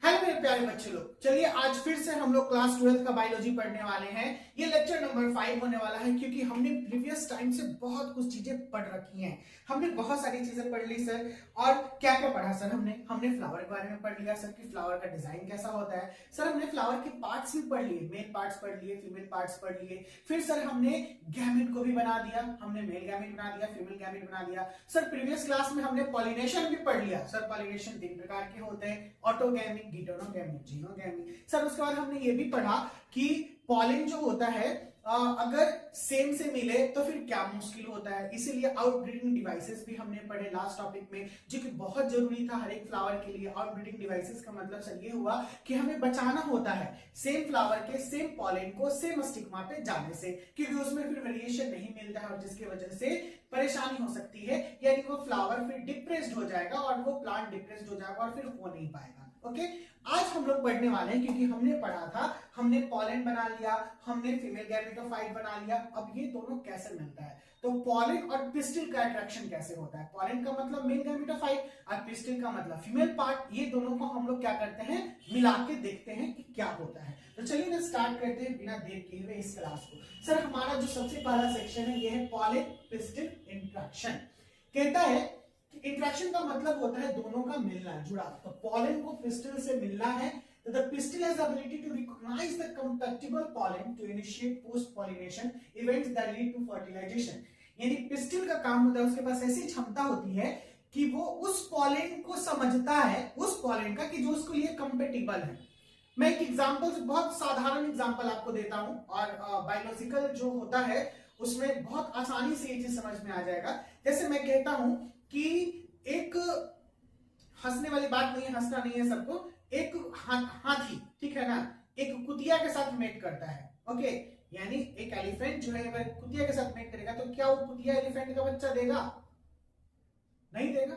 Hello मेरे प्यारे बच्चे लोग, चलिए आज फिर से हम लोग क्लास 12th का बायोलॉजी पढ़ने वाले हैं। ये लेक्चर नंबर 5 होने वाला है क्योंकि हमने प्रीवियस टाइम से बहुत कुछ चीजें पढ़ रखी हैं। हमने बहुत सारी चीजें पढ़ ली सर। और क्या क्या पढ़ा सर? हमने फ्लावर के बारे में पढ़ लिया सर कि फ्लावर का डिजाइन कैसा होता है। सर हमने फ्लावर के पार्ट्स भी पढ़ लिए, मेल पार्ट्स पढ़ लिए, फीमेल पार्ट्स पढ़ लिए। फिर सर हमने गैमेट को भी बना दिया, हमने मेल गैमेट बना दिया, फीमेल गैमेट बना दिया। सर प्रीवियस क्लास में हमने पॉलिनेशन भी पढ़ लिया। सर पॉलिनेशन 3 प्रकार के होते हैं, ऑटोगैमिक, गिटोनोगैमिक, जीनोगैमिक। सर उसके बाद हमने ये भी पढ़ा कि पॉलिन जो होता है अगर सेम से मिले तो फिर क्या मुश्किल होता है, इसीलिए आउटब्रीडिंग डिवाइसेस भी हमने पढ़े लास्ट टॉपिक में, जो कि बहुत जरूरी था हर एक फ्लावर के लिए। आउटब्रीडिंग डिवाइसेस का मतलब सर ये हुआ कि हमें बचाना होता है सेम फ्लावर के सेम पॉलिन को सेम स्टिग्मा पे जाने से, क्योंकि उसमें फिर वेरिएशन नहीं मिलता है और जिसकी वजह से परेशानी हो सकती है, यानी वो फ्लावर फिर डिप्रेस्ड हो जाएगा और वो प्लांट डिप्रेस्ड हो जाएगा और फिर हो नहीं पाएगा। ओके, आज हम लोग पढ़ने वाले हैं क्योंकि हमने पढ़ा था, हमने पॉलन बना लिया, हमने फीमेल गैमेटोफाइट बना लिया। अब ये दोनों कैसे मिलता है, तो पॉलन और पिस्टिल का अट्रैक्शन कैसे होता है। पॉलन का मतलब मेल गैमेटोफाइट और पिस्टिल का मतलब फीमेल पार्ट। ये दोनों को हम लोग क्या करते हैं, मिला के देखते हैं कि क्या होता है। तो चलिए ना स्टार्ट करते हैं बिना देर किए हुए इस क्लास को। सर हमारा जो सबसे पहला सेक्शन है ये है पॉलन पिस्टिल इंट्रैक्शन। कहता है इंट्रैक्शन का मतलब होता है दोनों का मिलना जुड़ा। तो पॉलन को पिस्टिल से मिलना है, तो the pistil has ability to recognize the compatible pollen to initiate post pollination events that lead to fertilization. यानी पिस्टिल का काम होता है, उसके पास ऐसी क्षमता होती है कि वो उस पॉलन को समझता है, उस पॉलन का, कि जो उसके लिए कंपेटिबल है। मैं एक एग्जांपल, बहुत साधारण एग्जांपल आपको देता हूं और बायोलॉजिकल जो होता है उसमें बहुत आसानी से ये चीज समझ में आ जाएगा। जैसे मैं कहता हूं कि एक, हंसने वाली बात नहीं है, हंसना नहीं है सबको, एक हाथी, ठीक है ना, एक कुतिया के साथ मेट करता है। ओके, यानी एक एलिफेंट जो है अगर कुतिया के साथ मेट करेगा तो क्या वो कुतिया एलिफेंट का बच्चा देगा? नहीं देगा।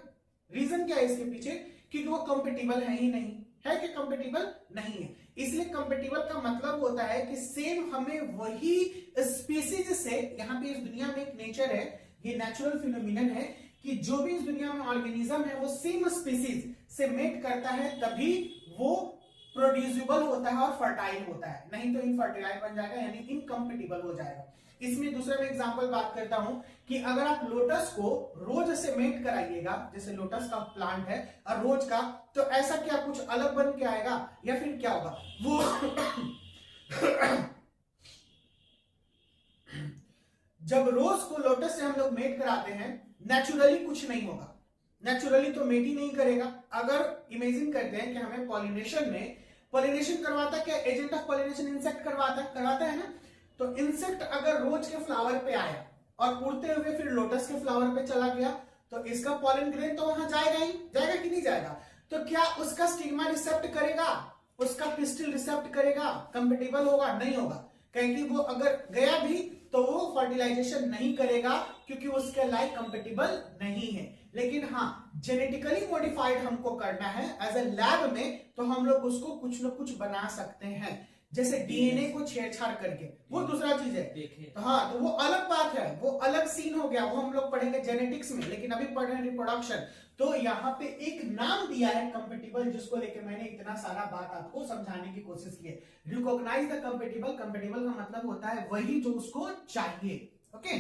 रीजन क्या है इसके पीछे? क्योंकि वो कंपेटिबल है ही नहीं है। कि कंपेटिबल नहीं है, इसलिए कंपेटिबल का मतलब होता है कि सेम हमें वही स्पीसीज से, यहाँ पे इस दुनिया में एक नेचर है, ये नेचुरल फिनोमिनन है कि जो भी इस दुनिया में ऑर्गेनिज्म है वो सेम स्पीसीज से मेट करता है, तभी वो प्रोड्यूसिबल होता है और फर्टाइल होता है, नहीं तो इनफर्टाइल बन जाएगा, यानी इनकम्पेटिबल हो जाएगा। इसमें दूसरा मैं एग्जांपल बात करता हूं कि अगर आप लोटस को रोज से मेट कराइएगा, जैसे लोटस का प्लांट है और रोज का, तो ऐसा क्या कुछ अलग बन के आएगा या फिर क्या होगा वो जब रोज को लोटस से हम लोग मेट कराते हैं, नेचुरली कुछ नहीं होगा, नेचुरली तो मेट ही नहीं करेगा। अगर इमेजिन करते हैं कि हमें पॉलिनेशन करवाता, क्या एजेंट ऑफ पॉलिनेशन इंसेक्ट करवाता है ना, तो इंसेक्ट अगर रोज के फ्लावर पे आया और उड़ते हुए फिर लोटस के फ्लावर पे चला गया, तो इसका पॉलन ग्रेन तो वहां जाएगा कि नहीं जाएगा? तो क्या उसका स्टिग्मा रिसेप्ट करेगा, उसका पिस्टिल रिसेप्ट करेगा, कंपेटिबल होगा? नहीं होगा, क्योंकि वो अगर गया भी तो वो फर्टिलाइजेशन नहीं करेगा, क्योंकि उसके लायक कंपेटिबल नहीं है। लेकिन हाँ, जेनेटिकली मॉडिफाइड हमको करना है एज ए लैब में, तो हम लोग उसको कुछ न कुछ बना सकते हैं, जैसे डीएनए को छेड़छाड़ करके, वो दूसरा चीज है। तो हाँ, तो वो अलग बात है, वो अलग सीन हो गया, वो हम लोग पढ़ेंगे जेनेटिक्स में, लेकिन अभी पढ़ रहे हैं रिप्रोडक्शन। तो यहाँ पे एक नाम दिया है कंपेटिबल, जिसको लेके मैंने इतना सारा बात आपको समझाने की कोशिश की है। रिकॉग्नाइज द कंपेटिबल, कंपेटिबल का मतलब होता है वही जो उसको चाहिए। Okay,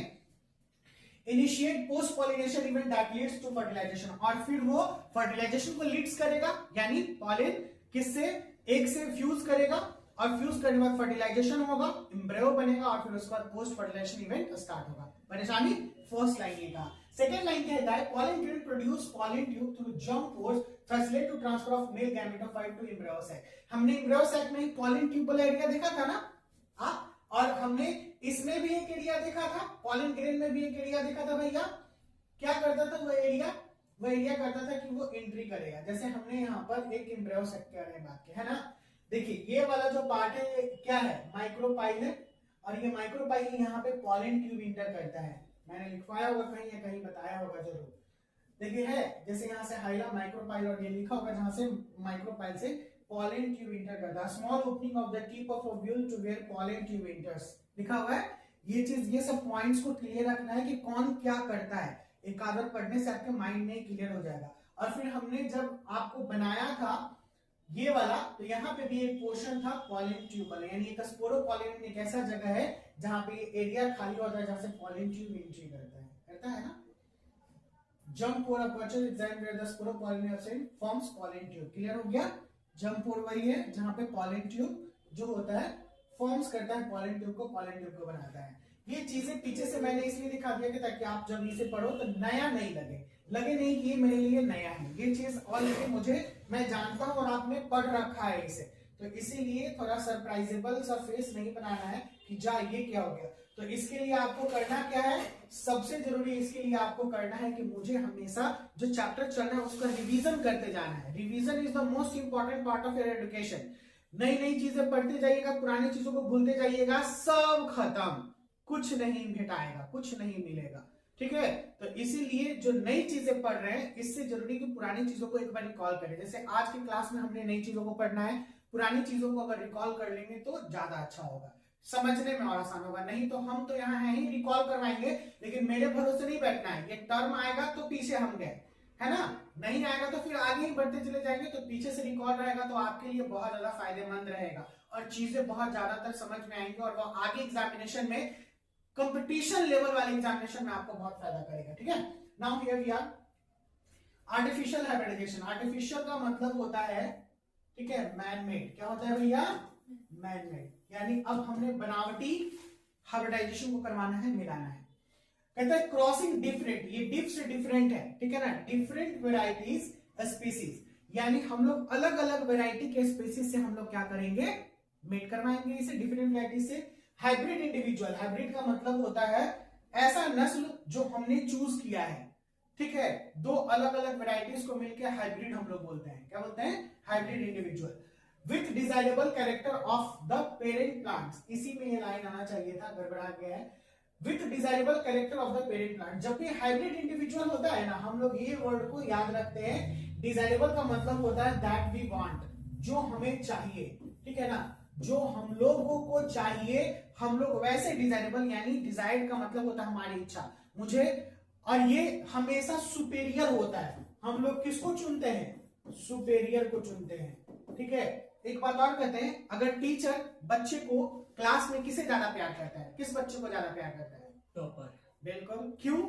initiate post pollination event that leads to fertilization, और फिर वो फर्टिलाइजेशन को लीड्स करेगा, यानी पॉलिन किससे, एक से फ्यूज करेगा और फ्यूज करने के बाद फर्टिलाइजेशन होगा, एम्ब्रियो बनेगा और फिर उसके बाद पोस्ट फर्टिलाइजेशन इवेंट स्टार्ट होगा। परेशानी फर्स्ट लाइन ये का। सेकंड लाइन कहता है pollen grain produce pollen tube through germ pores facilitate to transfer of male gametophyte to embryo sac. हमने एम्ब्रियो सैक में पॉलन ट्यूब वाला एरिया देखा था ना, और हमने इसमें भी एक एरिया देखा था, पॉलन ग्रेन में भी एक एरिया देखा था भैया। क्या करता था वो एरिया करता था कि वो एंट्री करेगा। जैसे हमने यहाँ पर एक एम्ब्रियो सैक के बारे में बात की है ना, देखिए ये वाला जो पार्ट है ये क्या है, माइक्रोपाइल है, और ये माइक्रोपाइल यहाँ पे पॉलन ट्यूब इंटर करता है। मैंने लिखवाया होगा कहीं या कहीं बताया होगा जरूर, देखिए है, जैसे यहाँ से हाइला माइक्रोपाइल और ये लिखा होगा जहां से माइक्रोपाइल से पॉलन ट्यूब इंटर करता है। Small opening of the tip of ovule to where pollen tube enters, लिखा हुआ है। ये चीज, ये सब पॉइंट्स को क्लियर रखना है कि कौन क्या करता है, एक आध पढ़ने से आपके माइंड में क्लियर हो जाएगा। और फिर हमने जब आपको बनाया था ये वाला, तो यहाँ पे भी एक पोर्शन था पॉलन ट्यूब, यानी एक स्पोरोपॉलन एक ऐसा जगह है जहां पे एरिया खाली होता है जहां से पॉलन ट्यूब एंट्री करता है ना। जंप pore aperture exam where the sporopollenin absent forms pollen tube. Clear हो गया। जंप पोर वही है जहां पे पॉलन ट्यूब जो होता है फॉर्म्स करता है पॉलन ट्यूब को बनाता है। ये चीजें पीछे से मैंने इसलिए दिखा दिया कि ताकि आप जब इसे पढ़ो तो नया नहीं लगे नहीं कि ये मेरे लिए नया है। ये चीज ऑलरेडी मैं जानता हूं और आपने पढ़ रखा है इसे, तो इसीलिए थोड़ा सरप्राइजेबल सा फेस नहीं बनाना है कि जा ये क्या हो गया। तो इसके लिए आपको करना क्या है, सबसे जरूरी इसके लिए आपको करना है कि मुझे हमेशा जो चैप्टर चल रहा है उसका रिवीजन करते जाना है। Revision is the most important part of your education. नई नई चीजें पढ़ते जाइएगा, पुरानी चीजों को भूलते जाइएगा, सब खत्म, कुछ नहीं भेटाएगा, कुछ नहीं मिलेगा। ठीक है, तो इसीलिए जो नई चीजें पढ़ रहे हैं इससे जरूरी कि पुरानी चीजों को एक बार रिकॉल करें। जैसे आज की क्लास में हमने नई चीजों को पढ़ना है, पुरानी चीजों को अगर रिकॉल कर लेंगे तो ज्यादा अच्छा होगा, समझने में और आसान होगा। नहीं तो हम तो यहाँ है ही रिकॉल करवाएंगे, लेकिन मेरे भरोसे नहीं बैठना है। ये टर्म आएगा तो पीछे हम गए, है ना, नहीं आएगा तो फिर आगे ही बढ़ते चले जाएंगे। तो पीछे से रिकॉल रहेगा तो आपके लिए बहुत ज्यादा फायदेमंद रहेगा और चीजें बहुत ज्यादातर समझ में आएंगी और वो आगे एग्जामिनेशन में, कंपटीशन लेवल वाले एग्जामिनेशन में आपको बहुत फायदा करेगा। ठीक है, now here we are artificial hybridization. Artificial का मतलब होता है, ठीक है, मैन मेड। क्या होता है भैया, मैन मेड। यानी अब हमने बनावटी हाइब्रिडाइजेशन को करवाना है, मिलाना है। कहता है क्रॉसिंग डिफरेंट, ये डिफ से डिफरेंट है, ठीक है ना, डिफरेंट वेराइटीज स्पीसीज, यानी हम लोग अलग अलग वेराइटी के स्पीसीज से हम लोग क्या करेंगे, मेट करवाएंगे इसे डिफरेंट वेराइटी से। हाइब्रिड इंडिविजुअल, हाइब्रिड का मतलब होता है ऐसा नस्ल जो हमने चूज किया है, ठीक है, दो अलग अलग वेराइटीज को मिलकर हाइब्रिड हम लोग बोलते हैं। क्या बोलते हैं, hybrid individual with desirable character of the parent plants. इसी में ये लाइन आना चाहिए था, गड़बड़ा गया है। With desirable character of the parent plant. जब भी हाइब्रिड इंडिविजुअल होता है ना, हम लोग ये वर्ड को याद रखते हैं। डिजायरेबल का मतलब होता है दैट वी वांट, जो हमें चाहिए, ठीक है ना, जो हम लोगों को चाहिए, हम लोग वैसे डिजायरेबल, यानी डिजायर्ड का मतलब होता है हमारी इच्छा, मुझे, और ये हमेशा सुपेरियर होता है। हम लोग किसको चुनते हैं, सुपेरियर को चुनते हैं। ठीक है, एक बात और कहते हैं, अगर टीचर बच्चे को क्लास में किसे ज्यादा प्यार करता है, किस बच्चे को ज्यादा प्यार करता है, टॉपर। बिल्कुल, क्यों,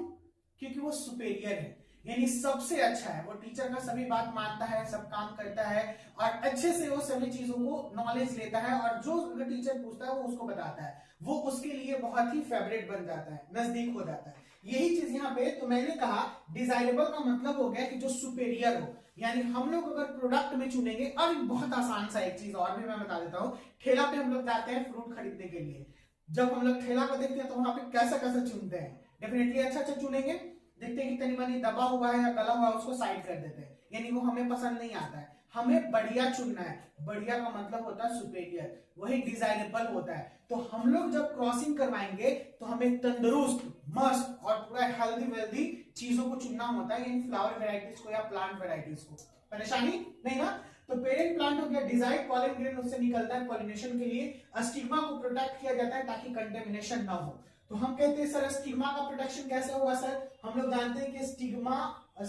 क्योंकि वो सुपेरियर है, यानी सबसे अच्छा है, वो टीचर का सभी बात मानता है, सब काम करता है और अच्छे से वो सभी चीजों को नॉलेज लेता है और जो अगर टीचर पूछता है वो उसको बताता है, वो उसके लिए बहुत ही फेवरेट बन जाता है, नजदीक हो जाता है। यही चीज यहाँ पे, तो मैंने कहा डिजायरेबल का मतलब हो गया कि जो सुपेरियर हो, यानी हम लोग अगर प्रोडक्ट में चुनेंगे। और बहुत आसान सा एक चीज और भी मैं बता देता हूँ, ठेला पे हम लोग जाते हैं फ्रूट खरीदने के लिए, जब हम लोग ठेला को देखते हैं तो वहां पे कैसा कैसा चुनते हैं, डेफिनेटली अच्छा अच्छा चुनेंगे, देखते हैं कि तनी मनी दबा हुआ है या गला हुआ है उसको साइड कर देते हैं, यानी वो हमें पसंद नहीं आता है। हमें बढ़िया चुनना है, बढ़िया का मतलब होता है सुपेरियर, वही डिजायरेबल होता है। तो हम लोग जब क्रॉसिंग करवाएंगे तो हमें तंदुरुस्त, मस्त और पूरा हेल्दी वेल्दी चीजों को चुनना होता है, यानी फ्लावर वेराइटीज को या प्लांट वेराइटीज को। परेशानी नहीं ना। तो पेरेंट प्लांट हो गया, डिजायर्ड पॉलन ग्रेन उससे निकलता है पॉलिनेशन के लिए, स्टिग्मा को प्रोटेक्ट किया जाता है ताकि कंटेमिनेशन ना हो। तो हम कहते हैं सर स्टिग्मा का प्रोटेक्शन कैसे होगा सर, हम लोग जानते हैं कि स्टिग्मा,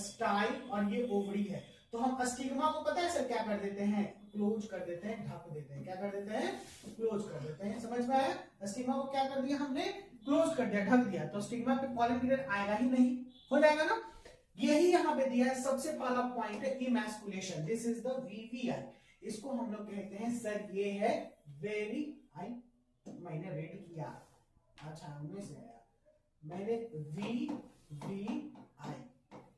स्टाइल और ये ओवरी है, तो हम स्टिग्मा को पता है सर क्या कर देते हैं, क्लोज कर देते हैं, ढक देते हैं। क्या कर देते हैं, क्लोज कर देते हैं। समझ में आया, स्टिग्मा को क्या कर दिया हमने, क्लोज कर दिया, ढक दिया, तो स्टिग्मा पे पॉलन ग्रेन आएगा ही नहीं, हो जाएगा ना। यही यहाँ पे दिया है सबसे पहला पॉइंट है emasculation, this is the VVI, इसको हम लोग कहते हैं सर ये है वेरी आई, मैंने रेड किया, अच्छा उनमें से आया, मैंने VVI,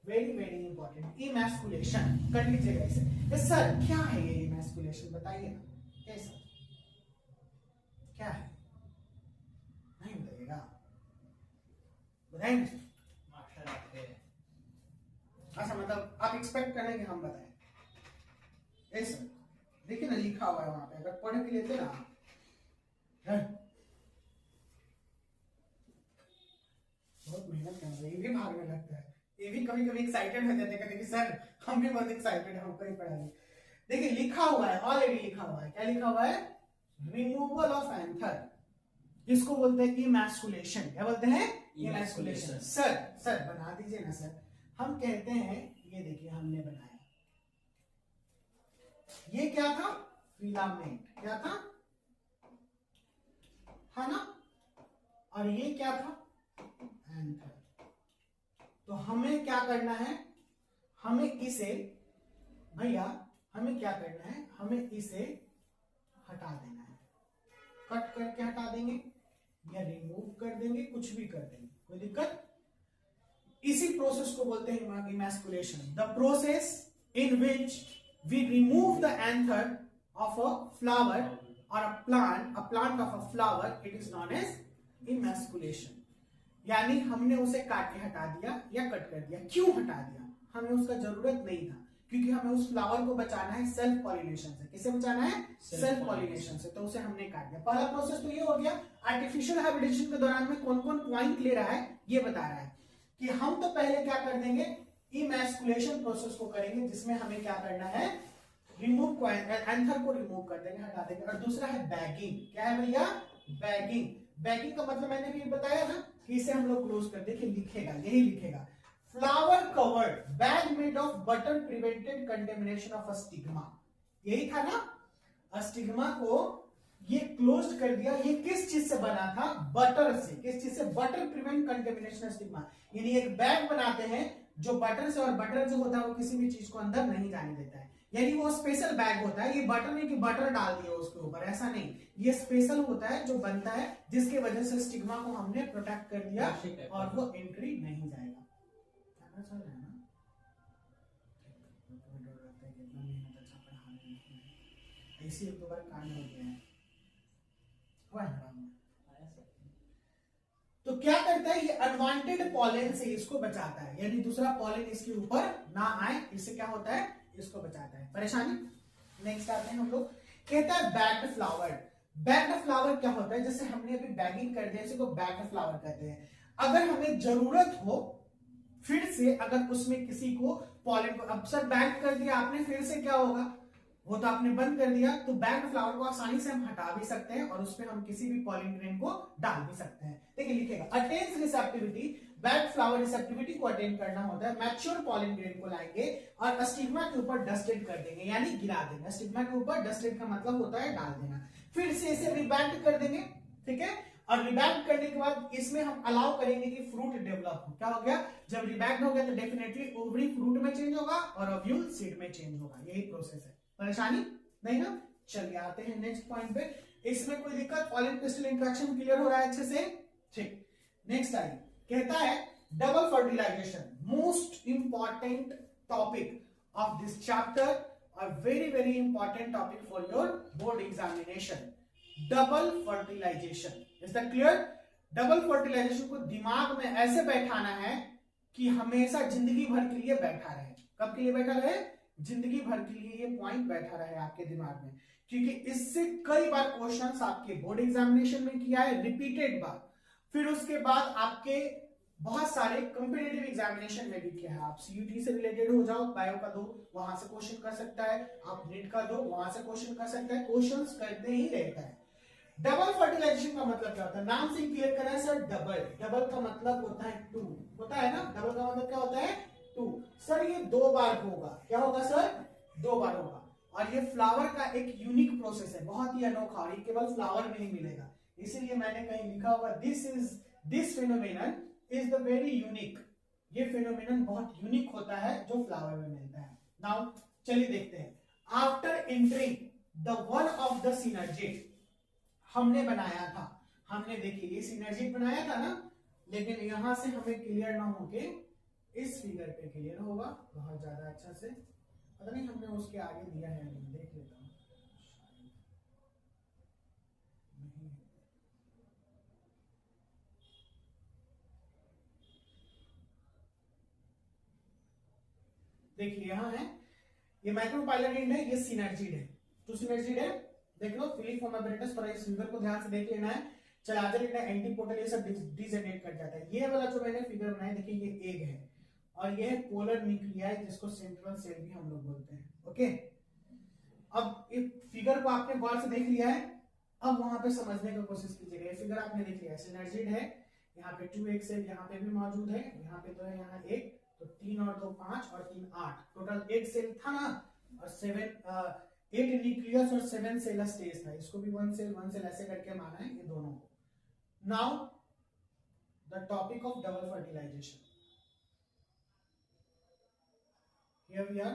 very very important, emasculation कर लीजिएगा इसे। सर क्या है ये इमैस्कुलेशन, बताइए ना, कैसा क्या है, नहीं बताइएगा, बताएंगे। अच्छा मतलब आप एक्सपेक्ट करें कि हम बताएं, ऐसा देखिए ना लिखा हुआ है वहां पे, अगर पढ़ भी लेते ना, बहुत मेहनत करना है, ये भी भागने लगता है, ये भी कभी कभी एक्साइटेड हो जाते हैं, कहते हैं कि सर हम भी बहुत एक्साइटेड हैं, हमको ही पढ़ाएंगे। देखिए लिखा हुआ है, ऑलरेडी लिखा हुआ है, क्या लिखा हुआ है, रिमूवल ऑफ एंथर, इसको बोलते हैं इमैस्कुलेशन। क्या बोलते हैं, इमैस्कुलेशन। सर बना दीजिए ना सर, हम कहते हैं, ये देखिए हमने बनाया, ये क्या था, फिलामेंट, क्या था, है ना, और ये क्या था, एंथर। तो हमें क्या करना है, हमें इसे, भैया हमें क्या करना है, हमें इसे हटा देना है, कट करके हटा देंगे या रिमूव कर देंगे, कुछ भी कर देंगे, कोई दिक्कत। इसी प्रोसेस को बोलते हैं emasculation, the process in which we remove the anther of a flower और a plant of a flower, it is known as emasculation. यानी हमने उसे काट के हटा दिया या कट कर दिया। क्यों हटा दिया, हमें उसका जरूरत नहीं था, क्योंकि हमें उस फ्लावर को बचाना है सेल्फ पॉलिनेशन से। किसे बचाना है, सेल्फ पॉलिनेशन से, तो उसे हमने काट दिया। पहला प्रोसेस तो ये हो गया। आर्टिफिशियल हैबिटेशन के दौरान में कौन कौन पॉइंट ले रहा है ये बता रहा है कि हम तो पहले क्या कर देंगे, इमैस्कुलेशन प्रोसेस को करेंगे, जिसमें हमें क्या करना है, रिमूव, एंथर को रिमूव कर देंगे, हटा देंगे। और दूसरा है बैगिंग। क्या है भैया, बैगिंग। बैगिंग का मतलब मैंने भी बताया ना कि इसे हम लोग क्लोज कर, देखिए लिखेगा, यही लिखेगा, flower covered bag made of butter prevented contamination of stigma. यही था ना, स्टिग्मा को ये क्लोज कर दिया। ये किस चीज से बना था, बटर से। किस चीज से, butter prevent contamination of stigma. यानी एक बैग बनाते हैं जो बटर से, और बटर जो होता है वो किसी भी चीज को अंदर नहीं जाने देता है। यानी वो स्पेशल बैग होता है। ये बटर नहीं कि बटर डाल दिया उसके ऊपर, ऐसा नहीं। ये स्पेशल होता है जो बनता है, जिसके वजह से स्टिग्मा को हमने प्रोटेक्ट कर दिया और वो एंट्री नहीं जाएगा। चल रहा है ना, ऐसी एक दो बार कांड हो गया है। तो क्या करता है, ये अनवांटेड पॉलन से इसको बचाता है, यानी दूसरा पॉलन इसके ऊपर ना आए, इससे क्या होता है, इसको बचाता है। परेशानी, नेक्स्ट आते हैं हम लोग। कहता है बैग्ड फ्लावर। बैग्ड फ्लावर क्या होता है, जैसे हमने अभी बैगिंग कर दिया, इसी को बैग्ड फ्लावर कहते हैं। अगर हमें जरूरत हो फिर से, अगर उसमें किसी को पॉलन को, अब सर बैग कर दिया आपने, फिर से क्या होगा, वो तो आपने बंद कर दिया, तो बैग्ड फ्लावर को आसानी से हम हटा भी सकते हैं और उसमें हम किसी भी पॉलन ग्रेन को डाल भी सकते हैं। देखिए लिखेगा, attains receptivity, bagged flower receptivity को अटेन करना होता है। मैच्योर पॉलन ग्रेन को लाएंगे और स्टिग्मा के ऊपर डस्टेड कर देंगे, यानी गिरा देंगे। स्टिग्मा के ऊपर डस्टेड का मतलब होता है डाल देना। फिर से इसे रिबैंड कर देंगे, ठीक है। और रिबैंड करने के बाद इसमें हम अलाउ करेंगे कि फ्रूट डेवलप हो। क्या हो गया, जब रिबैंड हो गया तो डेफिनेटली ओवरी फ्रूट में चेंज होगा और ओव्यूल सीड में चेंज होगा। यही प्रोसेस है। परेशानी नहीं ना। चलिए आते हैं नेक्स्ट पॉइंट पे। इसमें कोई दिक्कत, पॉलन क्रिस्टल इंटरेक्शन क्लियर हो रहा है अच्छे से, ठीक। नेक्स्ट आइए, कहता है double fertilization, most important topic of this chapter, a very very important topic for your board examination. Double fertilization, is that clear. Double fertilization को दिमाग में ऐसे बैठाना है कि हमेशा जिंदगी भर के लिए बैठा रहे। कब के लिए बैठा रहे, जिंदगी भर के लिए ये पॉइंट बैठा रहे आपके दिमाग में, क्योंकि इससे कई बार क्वेश्चंस आपके बोर्ड एग्जामिनेशन में किया है, रिपीटेड बार। फिर उसके बाद आपके बहुत सारे कॉम्पिटिटिव एग्जामिनेशन में भी किया है। आप सीयूटी से रिलेटेड हो जाओ, बायो का दो, वहां से क्वेश्चन कर सकता है। आप नीट का दो, वहां से क्वेश्चन कर सकता है। क्वेश्चंस करते ही रहता है। डबल फर्टिलाइजेशन का मतलब क्या होता है, नाम से क्लियर करें सर। डबल, डबल का मतलब होता है टू, होता है ना। डबल का मतलब क्या होता है, टू। सर ये दो बार होगा, क्या होगा सर, दो बार होगा। और ये फ्लावर का एक यूनिक प्रोसेस है, बहुत ही अनोखा, और ये केवल फ्लावर में ही मिलेगा। इसीलिए मैंने कहीं लिखा होगा this phenomenon is the very unique. ये फिनोमेनन बहुत यूनिक होता है जो फ्लावर में मिलता है। नाउ चलिए देखते हैं। After entering the one of the synergid, हमने बनाया था, हमने देखिए ये सिनर्जिट बनाया था ना, लेकिन यहां से हमें क्लियर ना होके इस फिगर पे क्लियर होगा बहुत ज्यादा अच्छा से। पता नहीं हमने उसके आगे दिया है नहीं, देख लेता हूं। देखिए यहां है, ये माइक्रोपाइलोडिन है, ये सिनर्जिड है। तो सिनर्जिड है, देख लो फिलिफॉर्म एपरेटस पर, इस फिगर को ध्यान से देख लेना है। चलाजर लिखना है, एंटीपोटल, ये सब डिजेनेट कर जाता है। ये वाला जो मैंने फिगर बनाया, देखिए ये एग है और ये है पोलर न्यूक्लियाई, जिसको सेंट्रल सेल भी हम लोग बोलते हैं। ओके, अब इस फिगर को आपने गौर से देख लिया है, अब वहां पे समझने की कोशिश कीजिएगा। ये फिगर आपने देख लिया है, सिनर्जिड है, यहाँ पे 2 एग सेल यहाँ पे भी मौजूद है, यहाँ पे तो है, यहाँ एक, तो 3 और 2 5 और 3 8, टोटल 8 सेल था ना, और 7 8 न्यूक्लियस और 7 सेल स्टेज था, इसको भी 1 सेल ऐसे करके माना है ये दोनों को। Now the topic of double fertilization, here we are.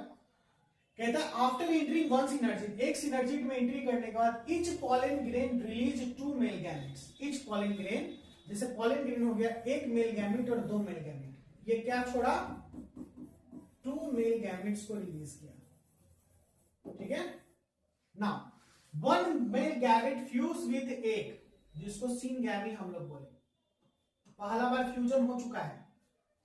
कहता है आफ्टर एंटरिंग वन सिनर्जिड, एक सिनर्जिड में एंट्री करने के बाद each pollen grain release 2 male gametes. Each pollen grain, जैसे पॉलन ग्रेन हो गया एक मेल गैमेट और 2 मेल गैमेट, ये क्या छोड़ा 2 मेल गैमेट्स को रिलीज किया, ठीक है। Now 1 mail gamete fuse with egg, जिसको सिनगैमी हम लोग बोले, पहला बार फ्यूजन हो चुका है,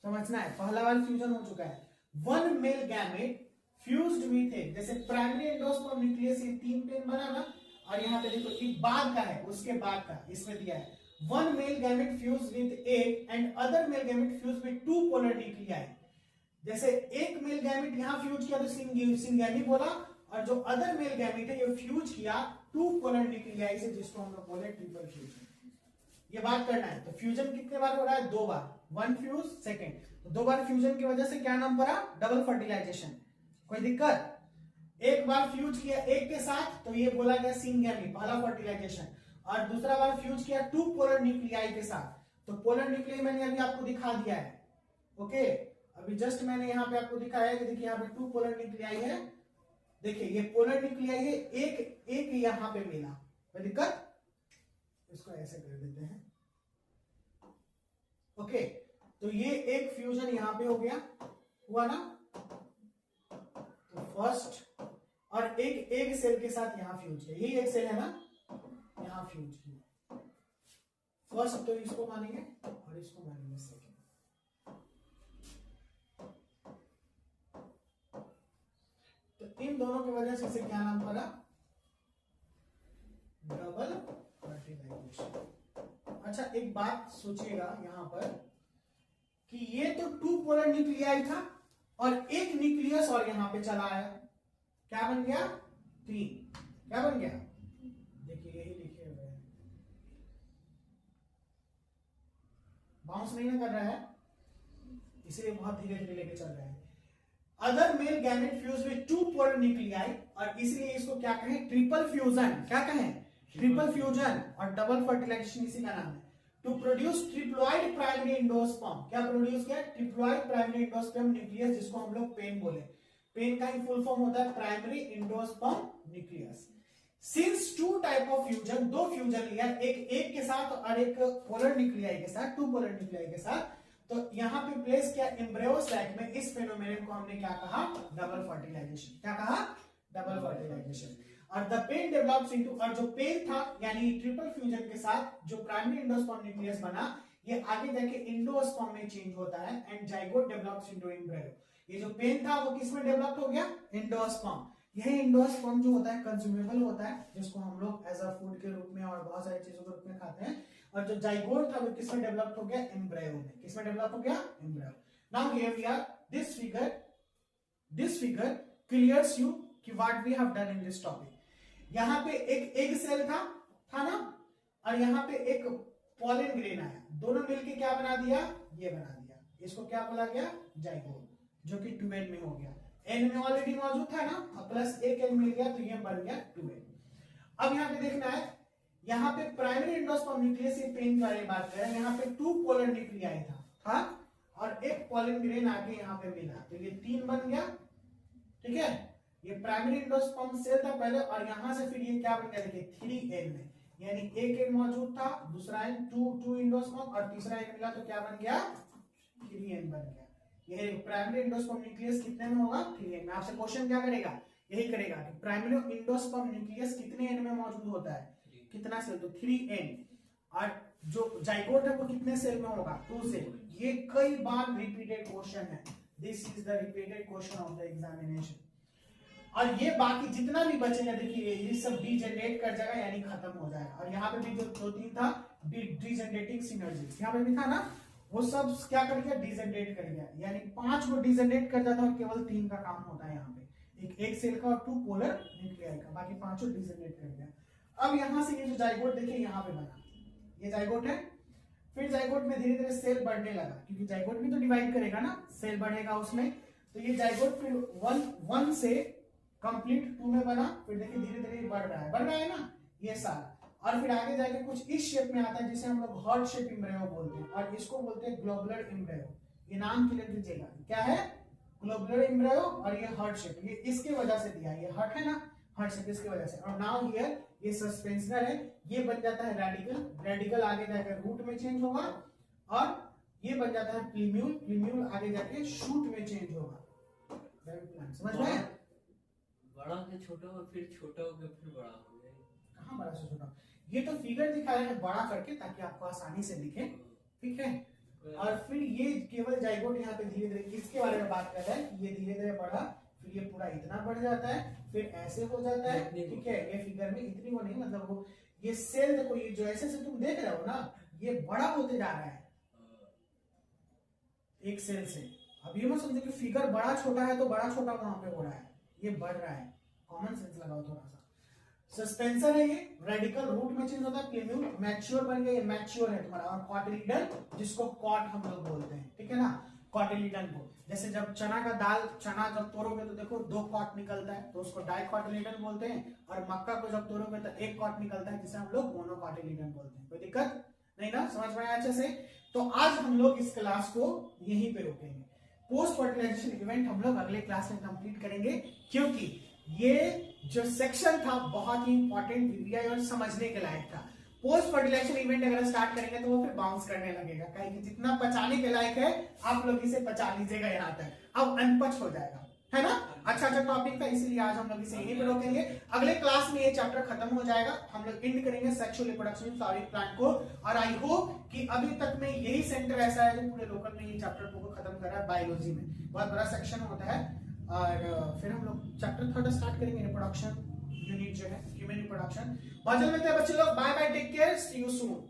समझना है, पहला बार फ्यूजन हो चुका है। 1 male gamete fused with egg, जैसे प्राइमरी एंडोस्पर्म न्यूक्लियस ये 3 पेन बना ना, और यहाँ पे देखो एक बाद का है, उसके बाद का इसमें दिया है 1 mail gamete fuse with egg and other male gamete fuse with 2 polar nuclei. जैसे एक मेल गैमेट यहाँ फ्यूज किया तो सिनगैमी बोला, और जो अदर मेल गैमेट है ये फ्यूज किया 2 पोलर न्यूक्लियाई से, जिसको हम लोग बोले ट्रिपल फ्यूजन। ये बात करना है। तो फ्यूजन कितने बार हो रहा है? 2 बार, 1 फ्यूज सेकेंड, तो 2 बार फ्यूजन की वजह से क्या नाम पड़ा? Double fertilization. कोई दिक्कत? एक बार फ्यूज किया एक के साथ तो ये बोला गया सिनगैमी, पहला फर्टिलाइजेशन, और दूसरा बार फ्यूज किया 2 पोलर न्यूक्लियाई के साथ, तो पोलर न्यूक्लियाई मैंने अभी आपको दिखा दिया है, ओके। अभी जस्ट मैंने यहाँ पे आपको दिखाया है कि देखिए यहाँ पे 2 पोलर न्यूक्लियाई है, देखिए ये पोलर न्यूक्लियाई है, एक यहाँ पे मिला, कोई दिक्कत? इसको ऐसे कर देते हैं, ओके। तो ये एक फ्यूजन यहाँ पे हो गया, हुआ ना, तो फर्स्ट, और एक सेल के साथ यहां फ्यूज किया, यही एक सेल है ना, यहां फ्यूज किया फर्स्ट, तो इसको मानेंगे और इसको मानेंगे सेकेंड। तो इन दोनों की वजह से इसे क्या नाम पड़ा? Double fertilization. अच्छा एक बात सोचिएगा यहां पर कि ये तो 2 पोलर न्यूक्लियाई था और एक न्यूक्लियस और यहां पे चला आया, क्या बन गया? 3। क्या बन गया? देखिए यही लिखे हुए हैं, बाउंस नहीं ना कर रहा है, इसलिए बहुत धीरे धीरे लेके चल रहा है। Other male gamete fuse with 2 polar nuclei, और इसलिए इसको क्या कहें? Triple fusion. क्या कहें? Triple fusion. और डबल फर्टिलाइजेशन इसी का नाम है। To produce triploid primary endosperm, क्या प्रोड्यूस किया? ट्रिप्लॉइड प्राइमरी एंडोस्पर्म न्यूक्लियस, जिसको हम लोग पेन बोले। पेन का ही फुल फॉर्म होता है primary endosperm nucleus. Since 2 type of fusion, 2 fusion लिया, एक के साथ और एक पोलर न्यूक्लियाई के साथ, 2 पोलर न्यूक्लियाई के साथ, तो यहां पे प्लेस किया एम्ब्रियो सैक में। इस फेनोमेनन को हमने क्या कहा? Double fertilization. क्या कहा? Double fertilization. और द पेन डेवलप्स इनटू, और जो पेन था यानी ट्रिपल फ्यूजन के साथ जो प्राइमरी एंडोस्पर्म न्यूक्लियस बना, ये आगे जाके एंडोस्पर्म में चेंज होता है and zygote develops into embryo. ये जो पेन था वो किस में डेवलप हो गया? एंडोस्पर्म। यही एंडोस्पर्म जो होता है कंज्यूमेबल होता है, जिसको हम लोग एज अ फूड के रूप में और बहुत सारी चीजों के रूप में खाते हैं। और जो जाइगोट था वो किसमें डेवलप हो गया? एम्ब्रियो में। किसमें डेवलप हो गया? Embryo. Now here we are, this figure clears you कि what we have done in this topic. यहां पे एक एग सेल था ना, और यहां पे एक पॉलन ग्रेन आया, दोनों मिलके क्या बना दिया? ये बना दिया। इसको क्या बोला गया? जाइगोट, जो कि 2n में हो गया। n में ऑलरेडी मौजूद था ना, अब प्लस एक n मिल गया तो ये बन गया 2n। अब यहाँ पे देखना है, यहाँ पे प्राइमरी एंडोस्पर्म न्यूक्लियस, ये पेन की बात कर रहे हैं, यहाँ पे 2 पोलर न्यूक्लियाई था और एक पॉलन ग्रेन आके यहाँ पे मिला, तो ये 3 बन गया, ठीक है। ये प्राइमरी एंडोस्पर्म सेल था पहले, और यहां से फिर ये क्या बन गया? देखिए 3n में, यानी एक n मौजूद था, दूसरा n 2 एंडोस्पर्म, और तीसरा n मिला तो क्या बन गया? 3n बन गया। ये प्राइमरी एंडोस्पर्म न्यूक्लियस कितने में होगा? 3n में। आपसे क्वेश्चन क्या करेगा? यही करेगा कि प्राइमरी एंडोस्पर्म न्यूक्लियस कितने n में मौजूद होता है? कितना सेल? तो 3n। और जो जाइगोट है वो कितने सेल में होगा? 2 सेल। ये कई बार रिपीटेड क्वेश्चन है, this is the repeated question of the examination. और ये बाकी जितना भी बचेगा, देखिए ये सब डीजेनरेट कर जाएगा, यानी खत्म हो जाएगा। और यहाँ पे भी जो प्रोटीन था डीजेनरेटिंग सिनर्जी, यहाँ पे भी था ना, वो सब क्या कर गया? डीजेनरेट कर गया, यानी 5 को डीजेनरेट कर जाता है और केवल 3 का काम होता है यहाँ पे, एक सेल का और 2 पोलर न्यूक्लियाई का, बाकी 5 डीजेनरेट कर गया। अब यहाँ से ये जो जाइगोट देखिए यहाँ पे बना, ये जाइगोट है। फिर जाइगोट में धीरे धीरे सेल बढ़ने लगा, क्योंकि जाइगोट भी तो डिवाइड करेगा ना, सेल बढ़ेगा उसमें। तो ये जाइगोट फिर 1 से कंप्लीट 2 में बना, फिर देखिए धीरे धीरे बढ़ रहा है ना ये सारा, और फिर आगे जाके कुछ इस शेप में आता है जिसे हम लोग हार्ट शेप एम्ब्रियो बोलते हैं, और इसको बोलते हैं ग्लोबुलर एम्ब्रियो। ये नाम क्लियर कीजिएगा, क्या है? ग्लोबुलर एम्ब्रियो, और ये हार्ट शेप, ये इसके वजह से दिया, ये हार्ट है ना, हार्ट शेप इसकी वजह से। और नाउ हियर ये सस्पेंसर है, ये बन जाता है रेडिकल, रेडिकल आगे जाकर रूट में चेंज होगा, और ये बन जाता है प्लीम्यूल, प्लीम्यूल आगे जाके शूट में चेंज होगा। समझ में? बड़ा से छोटा और फिर छोटा होकर फिर बड़ा हो गया। कहाँ बड़ा से छोटा? ये तो फिगर दिखाया है बड़ा करके ताकि आपको आसानी से दिखे, ठीक है। और फिर ये केवल जाइगोट यहाँ पे धीरे धीरे किसके बारे में बात कर रहा है कि ये धीरे धीरे बढ़ा, फिर ये पूरा इतना बढ़ जाता है, फिर ऐसे हो जाता है, ठीक है। ये फिगर में इतनी वो नहीं, मतलब वो ये सेल देखो, ये जो ऐसे से तुम देख रहे हो ना, ये बड़ा होते जा रहा है एक सेल से। अब ये मत समझो कि फिगर बड़ा छोटा है तो बड़ा छोटा वहां पे हो रहा है, ये बढ़ रहा है। कॉमन सेंस लगाओ थोड़ा सा। सस्पेंसर है ये, रेडिकल रूट में चेंज होता है, प्लीम्यूल मैच्योर बन गया, ये मैच्योर है तुम्हारा। और कॉटिलीडन, जिसको कॉट हम लोग बोलते हैं, ठीक है ना, कॉटिलीडन को। जैसे जब चना का दाल, चना जब तोड़ोगे तो देखो 2 कॉट निकलता है, तो उसको डाइकॉटिलीडन बोलते हैं। और मक्का को जब तोड़ोगे तो 1 कॉट निकलता है, जिसे हम लोग मोनोकॉटिलीडन बोलते हैं। कोई दिक्कत नहीं ना? समझ में आया अच्छे से? तो आज हम लोग इस क्लास को यहीं पे रोकेंगे। पोस्ट फर्टिलाइजेशन इवेंट हम लोग अगले क्लास में कंप्लीट करेंगे, क्योंकि ये जो सेक्शन था बहुत ही इंपॉर्टेंट, वीवीआई और समझने के लायक था। पोस्ट फर्टिलाइजेशन इवेंट अगर स्टार्ट करेंगे तो वो फिर बाउंस करने लगेगा, कहीं जितना पचाने के लायक है आप लोग इसे पचा लीजिएगा यहाँ तक, अब अनपच हो जाएगा, है ना। अच्छा टॉपिक था, इसलिए आज हम लोग इसे यहीं पे रोकेंगे। अगले क्लास में ये चैप्टर खत्म हो जाएगा, हम लोग एंड करेंगे सेक्सुअल रिप्रोडक्शन फ्लावरिंग प्लांट को। और आई होप कि अभी तक में यही सेंटर ऐसा है जो पूरे लोकल में ये चैप्टर को खत्म कर रहा है। बायोलॉजी में बहुत बड़ा सेक्शन होता है, और फिर हम लोग चैप्टर 3 स्टार्ट करेंगे, रिप्रोडक्शन यूनिट जो है ह्यूमन रिप्रोडक्शन। बाजल में बच्चे लोग, bye bye, take care, see you soon.